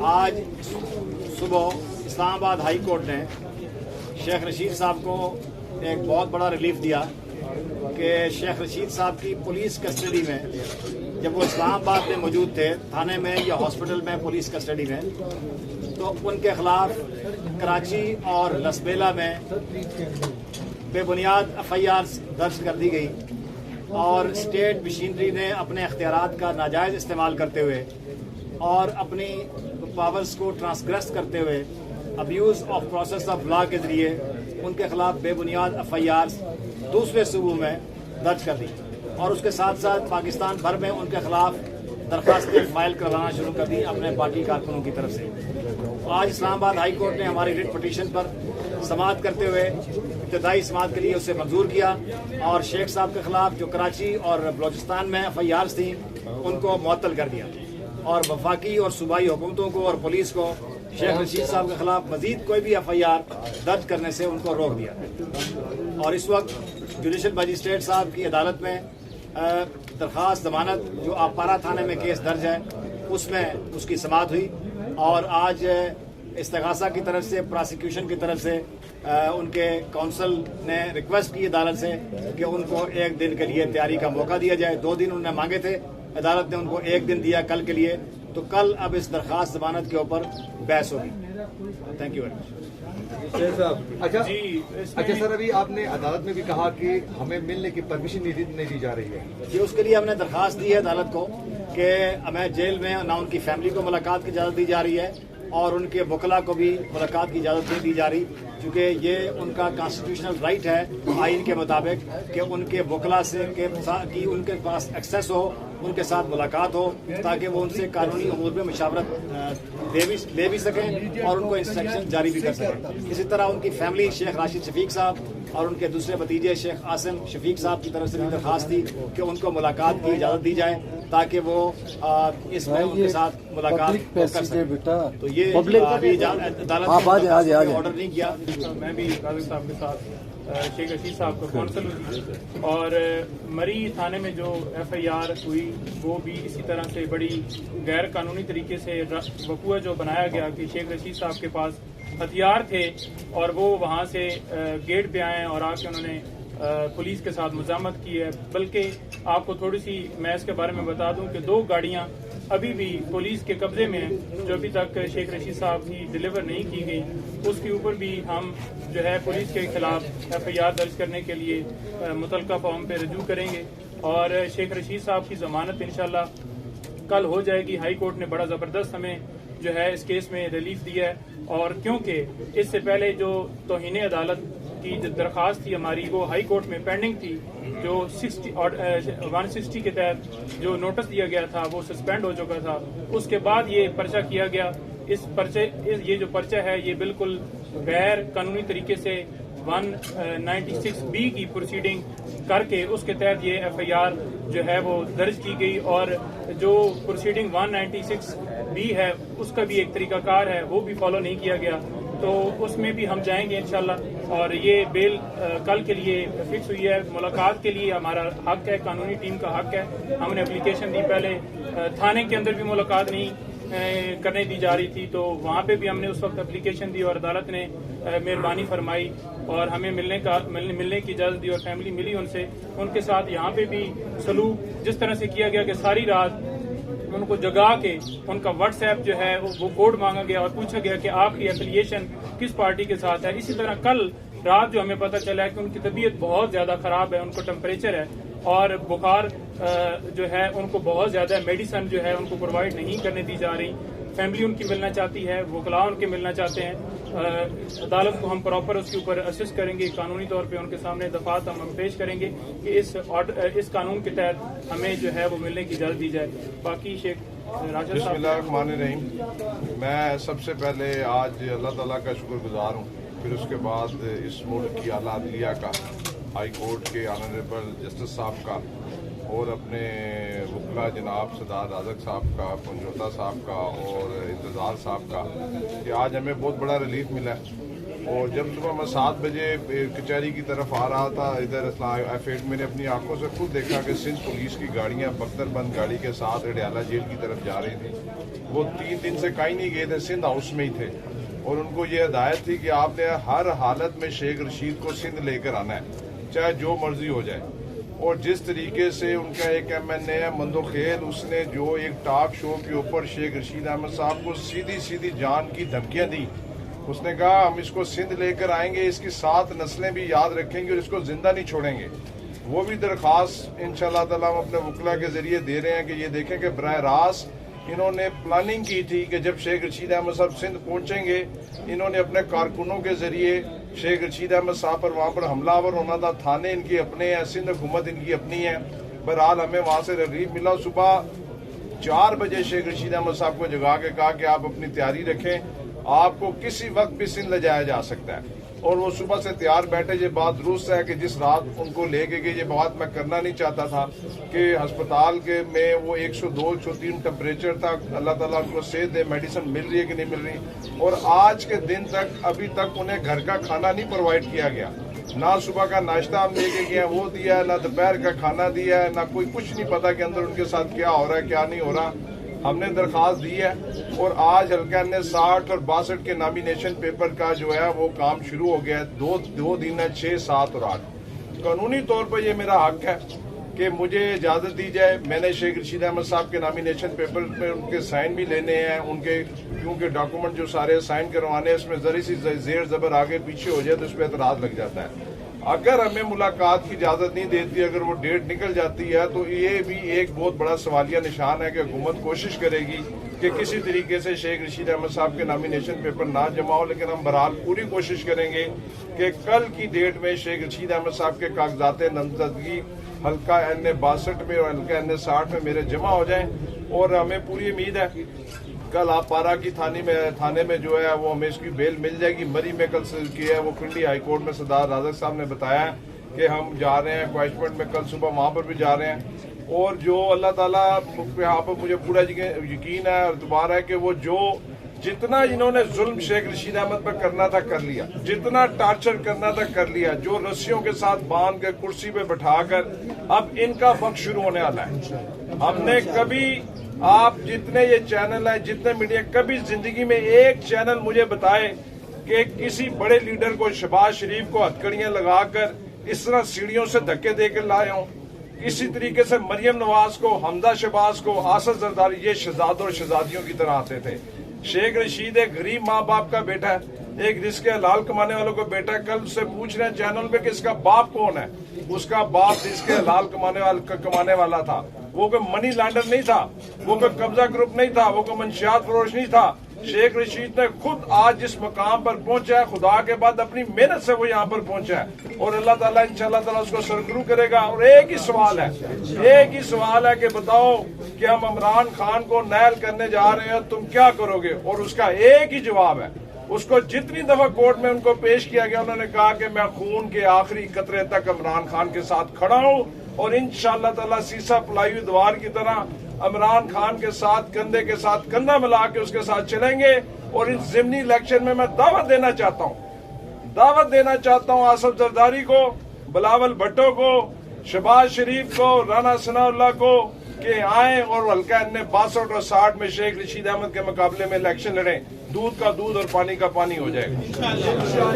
آج صبح اسلام آباد ہائی کورٹ نے شیخ رشید صاحب کو ایک بہت بڑا ریلیف دیا کہ شیخ رشید صاحب کی پولیس کسٹڈی میں جب وہ اسلام آباد میں موجود تھے تھانے میں یا ہاسپٹل میں پولیس کسٹڈی میں تو ان کے خلاف کراچی اور لسبیلا میں بے بنیاد FIR درج کر دی گئی اور اسٹیٹ مشینری نے اپنے اختیارات کا ناجائز استعمال کرتے ہوئے اور اپنی پاورز کو ٹرانسگریس کرتے ہوئے abuse of process of law کے ذریعے ان کے خلاف بے بنیاد FIR دوسرے صوبوں میں درج کر دی اور اس کے ساتھ ساتھ پاکستان بھر میں ان کے خلاف درخواستیں فائل کروانا شروع کر دی اپنے پارٹی کارکنوں کی طرف سے. آج اسلام آباد ہائی کورٹ نے ہماری ریٹ پٹیشن پر سماعت کرتے ہوئے ابتدائی سماعت کے لیے اسے منظور کیا اور شیخ صاحب کے خلاف جو کراچی اور بلوچستان میں FIR تھیں ان کو معطل کر دیا اور وفاقی اور صوبائی حکومتوں کو اور پولیس کو شیخ رشید صاحب کے خلاف مزید کوئی بھی FIR درج کرنے سے ان کو روک دیا. اور اس وقت جوڈیشل مجسٹریٹ صاحب کی عدالت میں درخواست ضمانت جو آپارا تھانے میں کیس درج ہے اس میں اس کی سماعت ہوئی اور آج استغاثہ کی طرف سے پراسیکیوشن کی طرف سے ان کے کونسل نے ریکویسٹ کی عدالت سے کہ ان کو 1 دن کے لیے تیاری کا موقع دیا جائے. 2 دن انہوں نے مانگے تھے, عدالت نے ان کو 1 دن دیا کل کے لیے, تو کل اب اس درخواست ضمانت کے اوپر بحث ہوگی. Thank you very much. اچھا سر, ابھی آپ نے عدالت میں بھی کہا کہ ہمیں ملنے کی پرمیشن نہیں دی جا رہی ہے. جی, اس کے لیے ہم نے درخواست دی ہے عدالت کو کہ ہمیں جیل میں نہ ان کی فیملی کو ملاقات کی اجازت دی جا رہی ہے اور ان کے وکلاء کو بھی ملاقات کی اجازت نہیں دی جا رہی, کیونکہ یہ ان کا کانسٹیٹیوشنل رائٹ ہے آئین کے مطابق کہ ان کے وکلاء سے کہ ان کے پاس ایکسیس ہو, ان کے ساتھ ملاقات ہو تاکہ وہ ان سے قانونی امور میں مشاورت لے بھی سکیں اور ان کو انسٹرکشن جاری بھی کر سکیں. اسی طرح ان کی فیملی شیخ راشد شفیق صاحب اور ان کے دوسرے بھتیجے شیخ عاصم شفیق صاحب کی طرف سے بھی درخواست تھی کہ ان کو ملاقات کی اجازت دی جائے تاکہ وہ اس میں ان کے ساتھ ملاقات کر سکیں. تو یہ عدالت نے آرڈر نہیں کیا. میں بھی قاضی صاحب کے ساتھ شیخ رشید صاحب کو کونسل ہوئی اور مری تھانے میں جو FIR ہوئی وہ بھی اسی طرح سے بڑی غیر قانونی طریقے سے وقوع جو بنایا گیا کہ شیخ رشید صاحب کے پاس ہتھیار تھے اور وہ وہاں سے گیٹ پہ آئے اور آ کے انہوں نے پولیس کے ساتھ مزاحمت کی ہے. بلکہ آپ کو تھوڑی سی میں اس کے بارے میں بتا دوں کہ 2 گاڑیاں ابھی بھی پولیس کے قبضے میں ہیں جو ابھی تک شیخ رشید صاحب کی ڈیلیور نہیں کی گئی. اس کے اوپر بھی ہم جو ہے پولیس کے خلاف FIR درج کرنے کے لیے متعلقہ فارم پہ رجوع کریں گے اور شیخ رشید صاحب کی ضمانت انشاءاللہ کل ہو جائے گی. ہائی کورٹ نے بڑا زبردست ہمیں جو ہے اس کیس میں ریلیف دیا ہے اور کیونکہ اس سے پہلے جو توہین عدالت کی درخواست تھی ہماری وہ ہائی کورٹ میں پینڈنگ تھی, جو 160 کے تحت جو نوٹس دیا گیا تھا وہ سسپینڈ ہو چکا تھا. اس کے بعد یہ پرچہ کیا گیا. یہ جو پرچہ ہے یہ بالکل غیر قانونی طریقے سے 196B کی پروسیڈنگ کر کے اس کے تحت یہ FIR جو ہے وہ درج کی گئی اور جو پروسیڈنگ 196B ہے اس کا بھی ایک طریقہ کار ہے وہ بھی فالو نہیں کیا گیا. تو اس میں بھی ہم جائیں گے انشاءاللہ اور یہ بیل کل کے لیے فکس ہوئی ہے. ملاقات کے لیے ہمارا حق ہے, قانونی ٹیم کا حق ہے. ہم نے اپلیکیشن دی, پہلے تھانے کے اندر بھی ملاقات نہیں کرنے دی جا رہی تھی تو وہاں پہ بھی ہم نے اس وقت اپلیکیشن دی اور عدالت نے مہربانی فرمائی اور ہمیں ملنے کی اجازت دی اور فیملی ملی ان سے. ان کے ساتھ یہاں پہ بھی سلوک جس طرح سے کیا گیا کہ ساری رات ان کو جگا کے ان کا واٹس ایپ جو ہے وہ کوڈ مانگا گیا اور پوچھا گیا کہ آپ کی ایفیلیشن کس پارٹی کے ساتھ ہے. اسی طرح کل رات جو ہمیں پتہ چلا ہے کہ ان کی طبیعت بہت زیادہ خراب ہے, ان کو ٹمپریچر ہے اور بخار جو ہے ان کو بہت زیادہ ہے. میڈیسن جو ہے ان کو پرووائڈ نہیں کرنے دی جا رہی. فیملی ان کی ملنا چاہتی ہے, وکلاء ان کے ملنا چاہتے ہیں. عدالت کو ہم پراپر اس کے اوپر اسسٹ کریں گے, قانونی طور پہ ان کے سامنے دفعات ہم پیش کریں گے کہ اس قانون کے تحت ہمیں جو ہے وہ ملنے کی اجازت دی جائے. باقی شیخ راجد بسم اللہ الرحمن الرحیم. میں سب سے پہلے آج اللہ تعالیٰ کا شکر گزار ہوں, پھر اس کے بعد اس ملک کی اعلیٰ عدلیہ کا, ہائی کورٹ کے آنریبل جسٹس صاحب کا اور اپنے وکلا جناب سداد رازق صاحب کا, پنجوتا صاحب کا اور انتظار صاحب کا کہ آج ہمیں بہت بڑا ریلیف ملا ہے. اور جب صبح میں 7 بجے کچہری کی طرف آ رہا تھا ادھر F8 میں نے اپنی آنکھوں سے خود دیکھا کہ سندھ پولیس کی گاڑیاں بختر بند گاڑی کے ساتھ اڈیالہ جیل کی طرف جا رہی تھیں. وہ 3 دن سے کہیں نہیں گئے تھے, سندھ ہاؤس میں ہی تھے, اور ان کو یہ ہدایت تھی کہ آپ نے ہر حالت میں شیخ رشید کو سندھ لے کر آنا ہے, چاہے جو مرضی ہو جائے. اور جس طریقے سے ان کا ایک MNA ہے مندوخیل, اس نے جو ایک ٹاک شو کے اوپر شیخ رشید احمد صاحب کو سیدھی جان کی دھمکیاں دی. اس نے کہا ہم اس کو سندھ لے کر آئیں گے, اس کی 7 نسلیں بھی یاد رکھیں گے اور اس کو زندہ نہیں چھوڑیں گے. وہ بھی درخواست انشاءاللہ تعالی ہم اپنے وکلا کے ذریعے دے رہے ہیں کہ یہ دیکھیں کہ براہ راست انہوں نے پلاننگ کی تھی کہ جب شیخ رشید احمد صاحب سندھ پہنچیں گے, انہوں نے اپنے کارکنوں کے ذریعے شیخ رشید احمد صاحب پر وہاں پر حملہ آور ہونا تھا. تھانے ان کی اپنے ہیں, سندھ حکومت ان کی اپنی ہے. بہرحال ہمیں وہاں سے ریلیف ملا. صبح 4 بجے شیخ رشید احمد صاحب کو جگا کے کہا کہ آپ اپنی تیاری رکھیں, آپ کو کسی وقت بھی سندھ لے جایا جا سکتا ہے. اور وہ صبح سے تیار بیٹھے. یہ بات درست ہے کہ جس رات ان کو لے کے گئے, یہ بات میں کرنا نہیں چاہتا تھا کہ ہسپتال کے میں وہ 102 103 ٹمپریچر تھا. اللہ تعالیٰ ان کو صحت دے, میڈیسن مل رہی ہے کہ نہیں مل رہی. اور آج کے دن تک ابھی تک انہیں گھر کا کھانا نہیں پرووائڈ کیا گیا. نہ صبح کا ناشتہ ہم لے کے گئے وہ دیا ہے, نہ دوپہر کا کھانا دیا ہے, نہ کوئی کچھ نہیں پتا کہ اندر ان کے ساتھ کیا ہو رہا ہے کیا نہیں ہو رہا. ہم نے درخواست دی ہے اور آج حلقہ نے 60 اور 62 کے نامینیشن پیپر کا جو ہے وہ کام شروع ہو گیا ہے. دو دن ہے, 6, 7 اور 8. قانونی طور پر یہ میرا حق ہے کہ مجھے اجازت دی جائے. میں نے شیخ رشید احمد صاحب کے نامینیشن پیپر پہ ان کے سائن بھی لینے ہیں, ان کے کیونکہ ڈاکومنٹ جو سارے سائن کروانے ہیں اس میں ذرا سی زیر زبر آگے پیچھے ہو جائے تو اس پہ اعتراض لگ جاتا ہے. اگر ہمیں ملاقات کی اجازت نہیں دیتی, اگر وہ ڈیٹ نکل جاتی ہے تو یہ بھی ایک بہت بڑا سوالیہ نشان ہے کہ حکومت کوشش کرے گی کہ کسی طریقے سے شیخ رشید احمد صاحب کے نامینیشن پیپر نہ جمع ہو. لیکن ہم بہرحال پوری کوشش کریں گے کہ کل کی ڈیٹ میں شیخ رشید احمد صاحب کے کاغذات نامزدگی حلقہ N 62 میں اور حلقہ N 60 میں میرے جمع ہو جائیں. اور ہمیں پوری امید ہے کل آپ پارا کی تھانے میں جو ہے وہ ہمیں اس کی بیل مل جائے گی. مری میں کل کی ہے وہ کنڈی ہائی کورٹ میں سردار رازق صاحب نے بتایا کہ ہم جا رہے ہیں کوائسمنٹ میں, کل صبح وہاں پر بھی جا رہے ہیں. اور جو اللہ تعالیٰ یہاں پر مجھے پورا یقین ہے اور دوبارہ ہے کہ وہ جو جتنا انہوں نے ظلم شیخ رشید احمد پر کرنا تھا کر لیا, جتنا ٹارچر کرنا تھا کر لیا, جو رسیوں کے ساتھ باندھ کے کرسی پہ بٹھا کر اب ان کا وقت شروع ہونے والا ہے. ہم نے کبھی آپ جتنے یہ چینل ہیں, جتنے میڈیا, کبھی زندگی میں ایک چینل مجھے بتائے کہ کسی بڑے لیڈر کو, شہباز شریف کو ہتھکڑیاں لگا کر اس طرح سیڑھیوں سے دھکے دے کر لائے ہوں. اسی طریقے سے مریم نواز کو, حمزہ شہباز کو, آصف زرداری, یہ شہزادوں اور شہزادیوں کی طرح آتے تھے. شیخ رشید ایک غریب ماں باپ کا بیٹا ہے, ایک رزق حلال کمانے والوں کا بیٹا ہے. کل سے پوچھ رہے ہیں چینل پہ کہ اس کا باپ کون ہے. اس کا باپ رزق حلال کمانے والا تھا. وہ کوئی منی لینڈر نہیں تھا, وہ کوئی قبضہ گروپ نہیں تھا, وہ کوئی منشیات فروش نہیں تھا. شیخ رشید نے خود آج جس مقام پر پہنچا ہے خدا کے بعد اپنی محنت سے وہ یہاں پر پہنچا ہے. اور اللہ تعالیٰ انشاءاللہ تعالیٰ اس کو سرخرو کرے گا. اور ایک ہی سوال ہے کہ بتاؤ کہ ہم عمران خان کو نیل کرنے جا رہے ہیں, تم کیا کرو گے؟ اور اس کا ایک ہی جواب ہے. اس کو جتنی دفعہ کورٹ میں ان کو پیش کیا گیا انہوں نے کہا کہ میں خون کے آخری قطرے تک عمران خان کے ساتھ کھڑا ہوں, اور انشاءاللہ تعالیٰ سیسا پلائی ہوئی دیوار کی طرح عمران خان کے ساتھ کندھے کے ساتھ کندھا ملا کے اس کے ساتھ چلیں گے. اور اس ضمنی الیکشن میں دعوت دینا چاہتا ہوں آصف زرداری کو, بلاول بھٹو کو, شہباز شریف کو, رانا ثناء اللہ کو کہ آئیں اور حلقہ N 62 اور 60 میں شیخ رشید احمد کے مقابلے میں الیکشن لڑیں. دودھ کا دودھ اور پانی کا پانی ہو جائے گا.